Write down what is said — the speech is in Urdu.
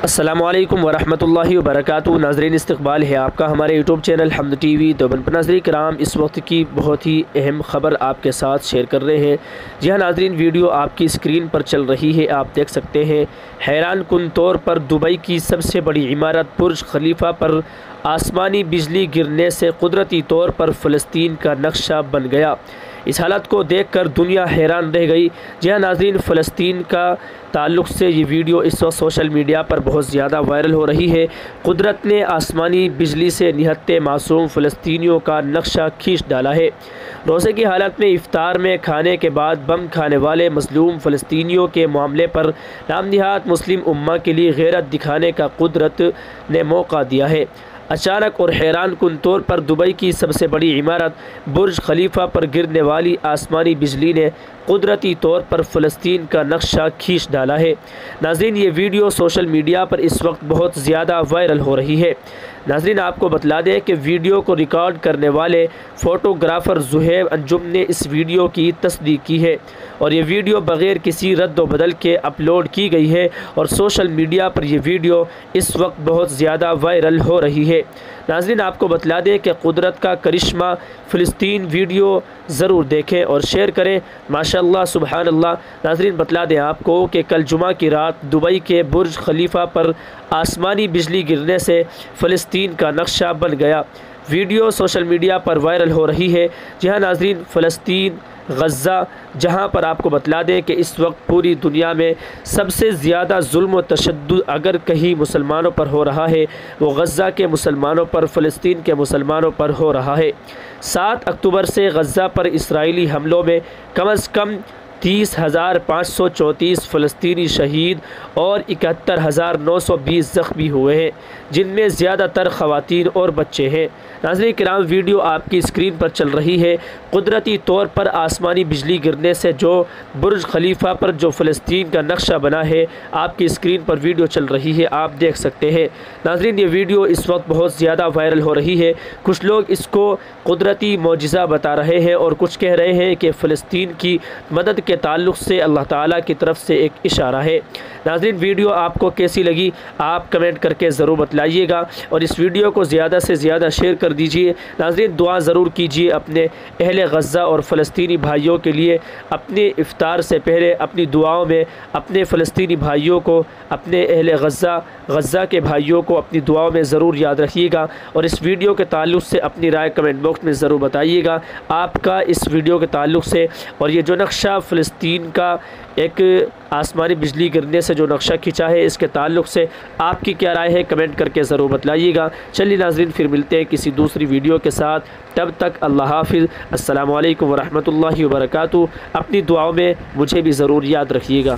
السلام علیکم ورحمۃ اللہ وبرکاتہ۔ ناظرین، استقبال ہے آپ کا ہمارے یوٹیوب چینل حمد ٹی وی دیوبند پر۔ ناظرین کرام، اس وقت کی بہت ہی اہم خبر آپ کے ساتھ شیئر کر رہے ہیں۔ جی ہاں ناظرین، ویڈیو آپ کی اسکرین پر چل رہی ہے، آپ دیکھ سکتے ہیں۔ حیران کن طور پر دبئی کی سب سے بڑی عمارت برج خلیفہ پر آسمانی بجلی گرنے سے قدرتی طور پر فلسطین کا نقشہ بن گیا۔ اس حالت کو دیکھ کر دنیا حیران رہ گئی۔ جی ہاں ناظرین، فلسطین کا تعلق سے یہ ویڈیو اس وقت سوشل میڈیا پر بہت زیادہ وائرل ہو رہی ہے۔ قدرت نے آسمانی بجلی سے نہتے معصوم فلسطینیوں کا نقشہ کھینچ ڈالا ہے۔ روزے کی حالت میں افطار میں کھانے کے بعد بم کھانے والے مظلوم فلسطینیوں کے معاملے پر نام نہاد مسلم امہ کے لیے غیرت دکھانے کا قدرت نے موقع دیا ہے۔ اچانک اور حیران کن طور پر دبئی کی سب سے بڑی عمارت برج خلیفہ پر گرنے والی آسمانی بجلی نے قدرتی طور پر فلسطین کا نقشہ کھینچ ڈالا ہے۔ ناظرین، یہ ویڈیو سوشل میڈیا پر اس وقت بہت زیادہ وائرل ہو رہی ہے۔ ناظرین، آپ کو بتلا دیں کہ ویڈیو کو ریکارڈ کرنے والے فوٹوگرافر زہیب انجم نے اس ویڈیو کی تصدیق کی ہے، اور یہ ویڈیو بغیر کسی رد و بدل کے اپلوڈ کی گئی ہے، اور سوشل میڈیا پر یہ ویڈیو اس وقت بہت زیادہ وائرل ہو رہی ہے۔ ناظرین، آپ کو بتلا دیں کہ قدرت کا کرشمہ فلسطین ویڈیو ضرور دیکھیں اور شیئر کریں۔ ماشاءاللہ، سبحان اللہ۔ ناظرین، بتلا دیں آپ کو کہ کل جمعہ کی رات دبئی کے برج خلیفہ پر آسمانی بجلی گرنے سے فلسطین کا نقشہ بن گیا۔ ویڈیو سوشل میڈیا پر وائرل ہو رہی ہے۔ جی ہاں ناظرین، فلسطین، غزہ، جہاں پر آپ کو بتلا دیں کہ اس وقت پوری دنیا میں سب سے زیادہ ظلم و تشدد اگر کہیں مسلمانوں پر ہو رہا ہے، وہ غزہ کے مسلمانوں پر، فلسطین کے مسلمانوں پر ہو رہا ہے۔ 7 اکتوبر سے غزہ پر اسرائیلی حملوں میں کم از کم 30,534 فلسطینی شہید اور 71,920 زخمی ہوئے ہیں، جن میں زیادہ تر خواتین اور بچے ہیں۔ ناظرین کرام، ویڈیو آپ کی اسکرین پر چل رہی ہے۔ قدرتی طور پر آسمانی بجلی گرنے سے جو برج خلیفہ پر جو فلسطین کا نقشہ بنا ہے، آپ کی اسکرین پر ویڈیو چل رہی ہے، آپ دیکھ سکتے ہیں۔ ناظرین، یہ ویڈیو اس وقت بہت زیادہ وائرل ہو رہی ہے۔ کچھ لوگ اس کو قدرتی معجزہ بتا رہے ہیں، اور کچھ کہہ رہے ہیں کہ فلسطین کی مدد کے تعلق سے اللہ تعالیٰ کی طرف سے ایک اشارہ ہے۔ ناظرین، ویڈیو آپ کو کیسی لگی آپ کمنٹ کر کے ضرور بتلائیے گا، اور اس ویڈیو کو زیادہ سے زیادہ شیئر کر دیجیے۔ ناظرین، دعا ضرور کیجیے اپنے اہل غزہ اور فلسطینی بھائیوں کے لیے۔ اپنے افطار سے پہلے اپنی دعاؤں میں اپنے فلسطینی بھائیوں کو، اپنے اہل غزہ کے بھائیوں کو اپنی دعاؤں میں ضرور یاد رکھیے گا، اور اس ویڈیو کے تعلق سے اپنی رائے کمنٹ باکس میں ضرور بتائیے گا۔ آپ کا اس ویڈیو کے تعلق سے، اور یہ جو نقشہ فلسطین کا ایک آسمانی بجلی گرنے سے جو نقشہ کھینچا ہے، اس کے تعلق سے آپ کی کیا رائے ہے کمنٹ کر کے ضرور بتلائیے گا۔ چلیے ناظرین، پھر ملتے ہیں کسی دوسری ویڈیو کے ساتھ، تب تک اللہ حافظ۔ السلام علیکم ورحمۃ اللہ وبرکاتہ۔ اپنی دعاؤں میں مجھے بھی ضرور یاد رکھیے گا۔